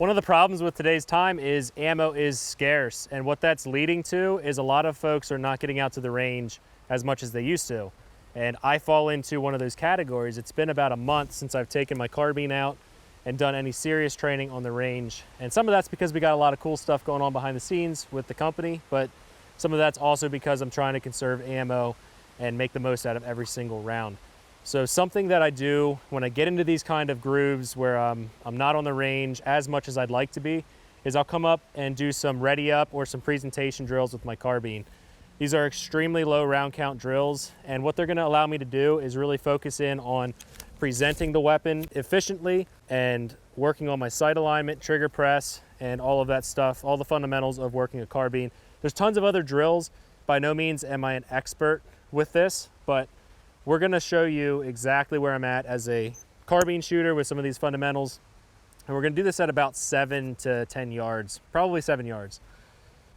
One of the problems with today's time is ammo is scarce, and what that's leading to is a lot of folks are not getting out to the range as much as they used to. And I fall into one of those categories. It's been about a month since I've taken my carbine out and done any serious training on the range. And some of that's because we got a lot of cool stuff going on behind the scenes with the company, but some of that's also because I'm trying to conserve ammo and make the most out of every single round. So something that I do when I get into these kind of grooves where I'm not on the range as much as I'd like to be, is I'll come up and do some ready up or some presentation drills with my carbine. These are extremely low round count drills, and what they're gonna allow me to do is really focus in on presenting the weapon efficiently and working on my sight alignment, trigger press, and all of that stuff, all the fundamentals of working a carbine. There's tons of other drills. By no means am I an expert with this, but we're gonna show you exactly where I'm at as a carbine shooter with some of these fundamentals. And we're gonna do this at about 7 to 10 yards, probably 7 yards.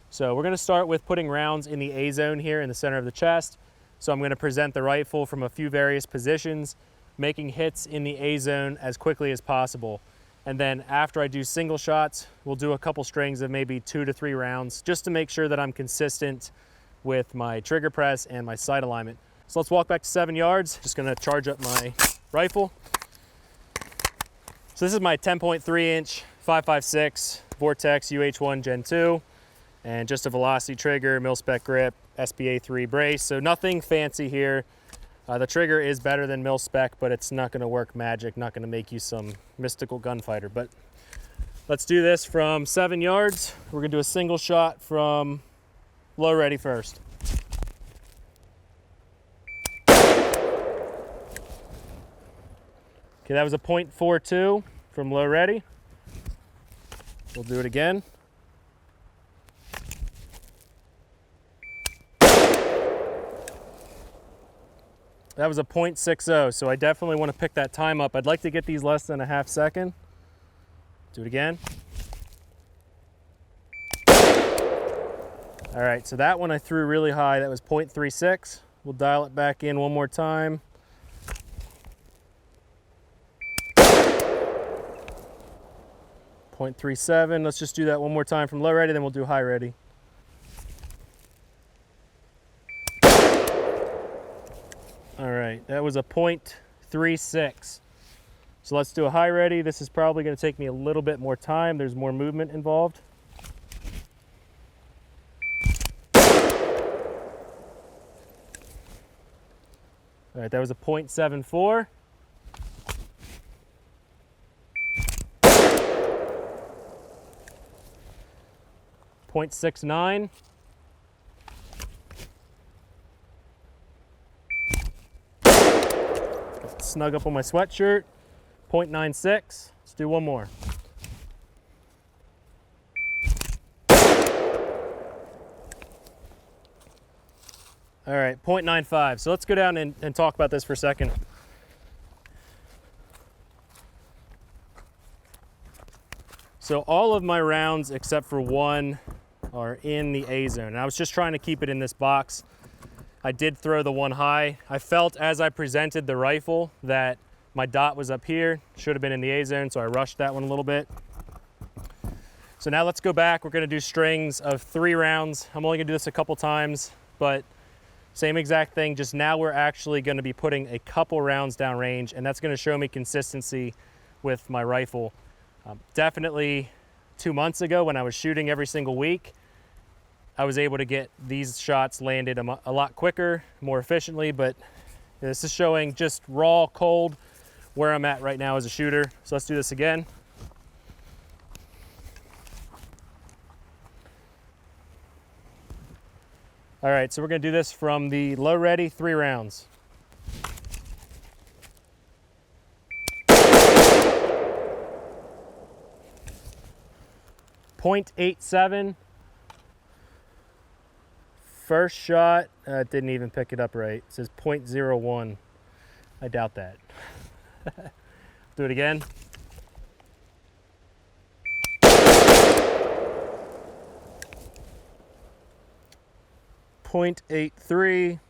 So we're gonna start with putting rounds in the A zone here in the center of the chest. So I'm gonna present the rifle from a few various positions, making hits in the A zone as quickly as possible. And then after I do single shots, we'll do a couple strings of maybe 2 to 3 rounds just to make sure that I'm consistent with my trigger press and my sight alignment. So let's walk back to 7 yards. Just gonna charge up my rifle. So this is my 10.3 inch 5.56 Vortex UH1 Gen 2, and just a velocity trigger, mil-spec grip, SPA 3 brace. So nothing fancy here. The trigger is better than mil-spec, but it's not gonna work magic, not gonna make you some mystical gunfighter. But let's do this from 7 yards. We're gonna do a single shot from low ready first. Okay, that was a .42 from low ready. We'll do it again. That was a .60, so I definitely want to pick that time up. I'd like to get these less than a half second. Do it again. All right, so that one I threw really high. That was .36. We'll dial it back in one more time. .37. Let's just do that one more time from low ready, then we'll do high ready. All right, that was a .36. So let's do a high ready. This is probably going to take me a little bit more time. There's more movement involved. All right, that was a .74. .69. Snug up on my sweatshirt. .96. Let's do one more. All right, .95. So let's go down and talk about this for a second. So all of my rounds except for one are in the A zone. And I was just trying to keep it in this box. I did throw the one high. I felt as I presented the rifle that my dot was up here, should have been in the A zone, so I rushed that one a little bit. So now let's go back. We're gonna do strings of 3 rounds. I'm only gonna do this a couple times, but same exact thing, just now we're actually gonna be putting a couple rounds down range, and that's gonna show me consistency with my rifle. Definitely 2 months ago when I was shooting every single week, I was able to get these shots landed a lot quicker, more efficiently, but this is showing just raw, cold, where I'm at right now as a shooter. So let's do this again. All right, so we're gonna do this from the low ready, 3 rounds. .87. First shot, didn't even pick it up right. It says .01. I doubt that. Do it again. .83.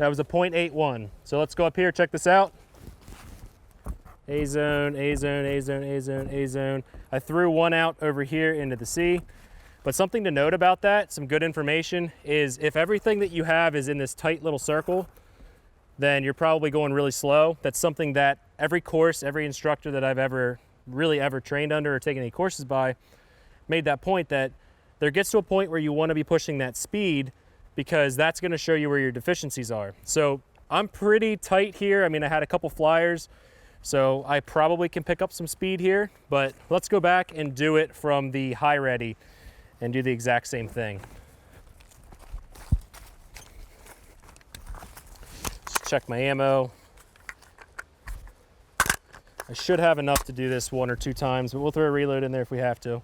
That was a .81. So let's go up here, check this out. A zone, A zone, A zone, A zone, A zone. I threw one out over here into the C. But something to note about that, some good information, is if everything that you have is in this tight little circle, then you're probably going really slow. That's something that every course, every instructor that I've ever trained under or taken any courses by made that point, that there gets to a point where you want to be pushing that speed, because that's going to show you where your deficiencies are. So I'm pretty tight here. I mean, I had a couple flyers, so I probably can pick up some speed here, but let's go back and do it from the high ready and do the exact same thing. Just check my ammo. I should have enough to do this 1 or 2 times, but we'll throw a reload in there if we have to.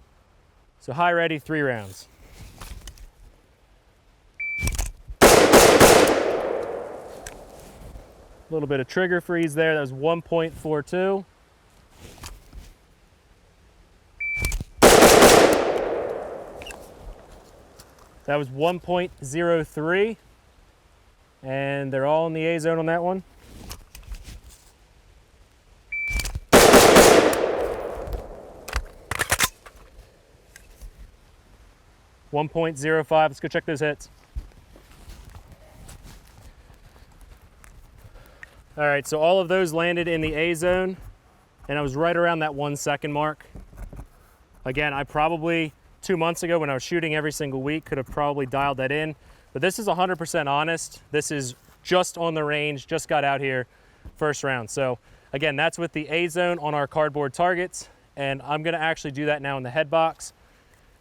So high ready, 3 rounds. A little bit of trigger freeze there. That was 1.42. That was 1.03. And they're all in the A zone on that one. .05. Let's go check those hits. All right, so all of those landed in the A zone, and I was right around that 1 second mark. Again, I probably 2 months ago when I was shooting every single week could have probably dialed that in, but this is 100% honest. This is just on the range, just got out here, first round. So again, that's with the A zone on our cardboard targets, and I'm gonna actually do that now in the head box.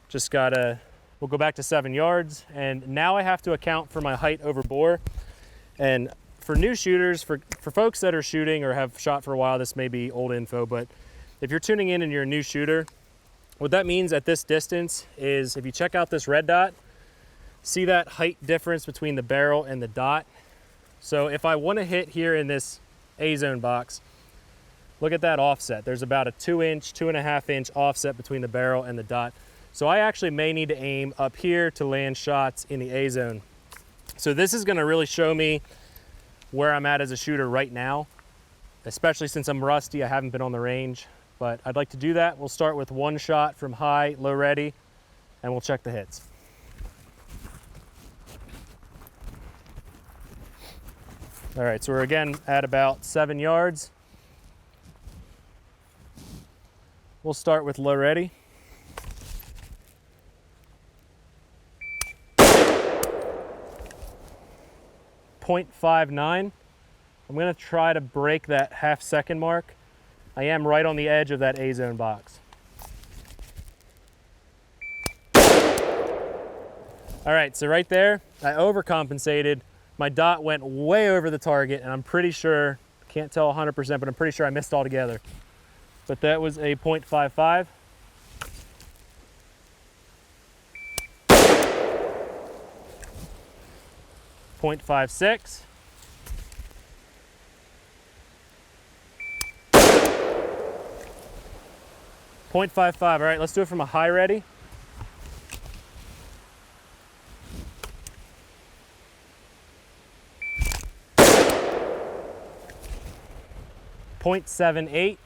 Just gotta, we'll go back to 7 yards, and now I have to account for my height over bore. And for new shooters, for folks that are shooting or have shot for a while, this may be old info, but if you're tuning in and you're a new shooter, what that means at this distance is if you check out this red dot, see that height difference between the barrel and the dot. So if I want to hit here in this A zone box, look at that offset. There's about a 2-inch, 2.5-inch offset between the barrel and the dot. So I actually may need to aim up here to land shots in the A zone. So this is going to really show me where I'm at as a shooter right now, especially since I'm rusty. I haven't been on the range, but I'd like to do that. We'll start with 1 shot from high, low ready, and we'll check the hits. All right, so we're again at about 7 yards. We'll start with low ready. .59. I'm gonna try to break that half-second mark. I am right on the edge of that A zone box. All right, so right there, I overcompensated. My dot went way over the target, and I'm pretty sure, can't tell 100%, but I'm pretty sure I missed altogether. But that was a .55. .56. .55. All right, let's do it from a high ready. .78.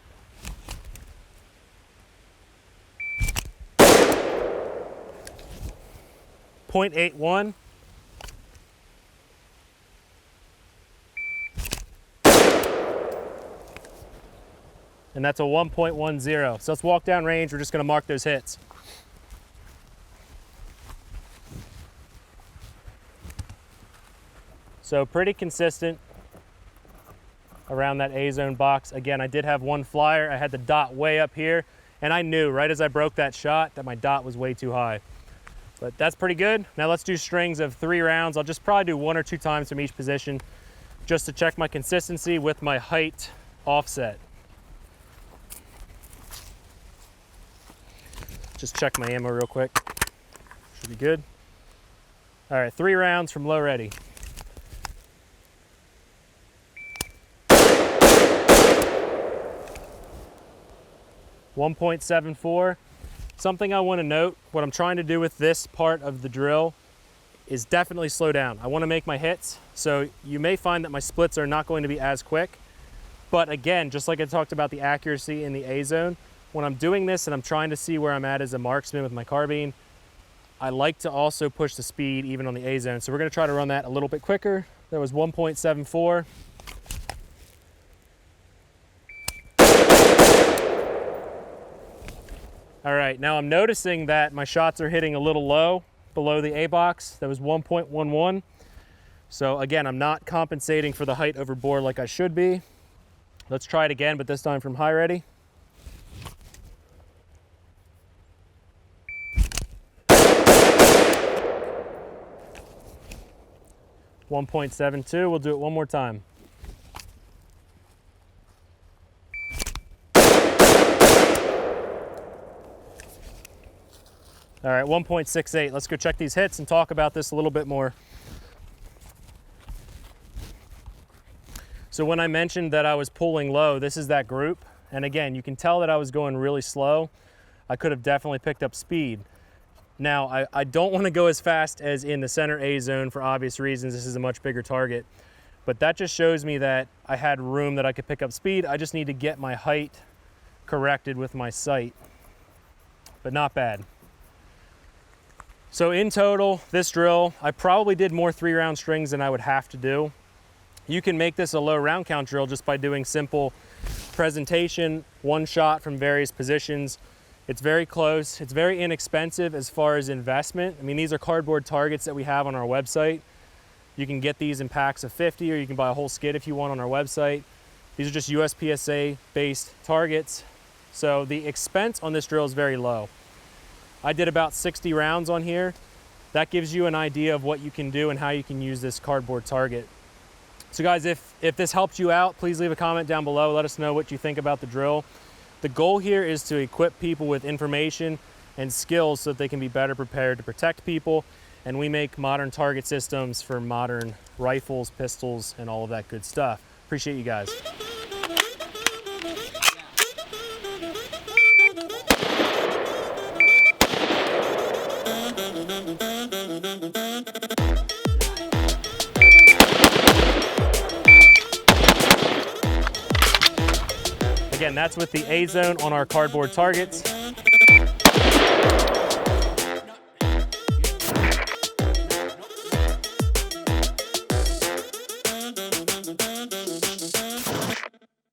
.81. And that's a 1.10. So let's walk down range. We're just gonna mark those hits. So pretty consistent around that A zone box. Again, I did have 1 flyer. I had the dot way up here, and I knew right as I broke that shot that my dot was way too high. But that's pretty good. Now let's do strings of 3 rounds. I'll just probably do 1 or 2 times from each position just to check my consistency with my height offset. Just check my ammo real quick. Should be good. All right, 3 rounds from low ready. .74. Something I want to note, what I'm trying to do with this part of the drill is definitely slow down. I want to make my hits, so you may find that my splits are not going to be as quick. But again, just like I talked about the accuracy in the A zone, when I'm doing this and I'm trying to see where I'm at as a marksman with my carbine, I like to also push the speed even on the A zone. So we're going to try to run that a little bit quicker. That was 1.74. All right, now I'm noticing that my shots are hitting a little low below the A box. That was 1.11. So again, I'm not compensating for the height over bore like I should be. Let's try it again, but this time from high ready. .72, we'll do it one more time. All right, 1.68. Let's go check these hits and talk about this a little bit more. So when I mentioned that I was pulling low, this is that group. And again, you can tell that I was going really slow. I could have definitely picked up speed. Now, I don't want to go as fast as in the center A zone for obvious reasons. This is a much bigger target. But that just shows me that I had room that I could pick up speed. I just need to get my height corrected with my sight. But not bad. So in total, this drill, I probably did more 3-round strings than I would have to do. You can make this a low round count drill just by doing simple presentation, one shot from various positions. It's very close. It's very inexpensive as far as investment. I mean, these are cardboard targets that we have on our website. You can get these in packs of 50, or you can buy a whole skid if you want on our website. These are just USPSA based targets. So the expense on this drill is very low. I did about 60 rounds on here. That gives you an idea of what you can do and how you can use this cardboard target. So guys, if this helped you out, please leave a comment down below. Let us know what you think about the drill. The goal here is to equip people with information and skills so that they can be better prepared to protect people. And we make modern target systems for modern rifles, pistols, and all of that good stuff. Appreciate you guys. Again, that's with the A zone on our cardboard targets.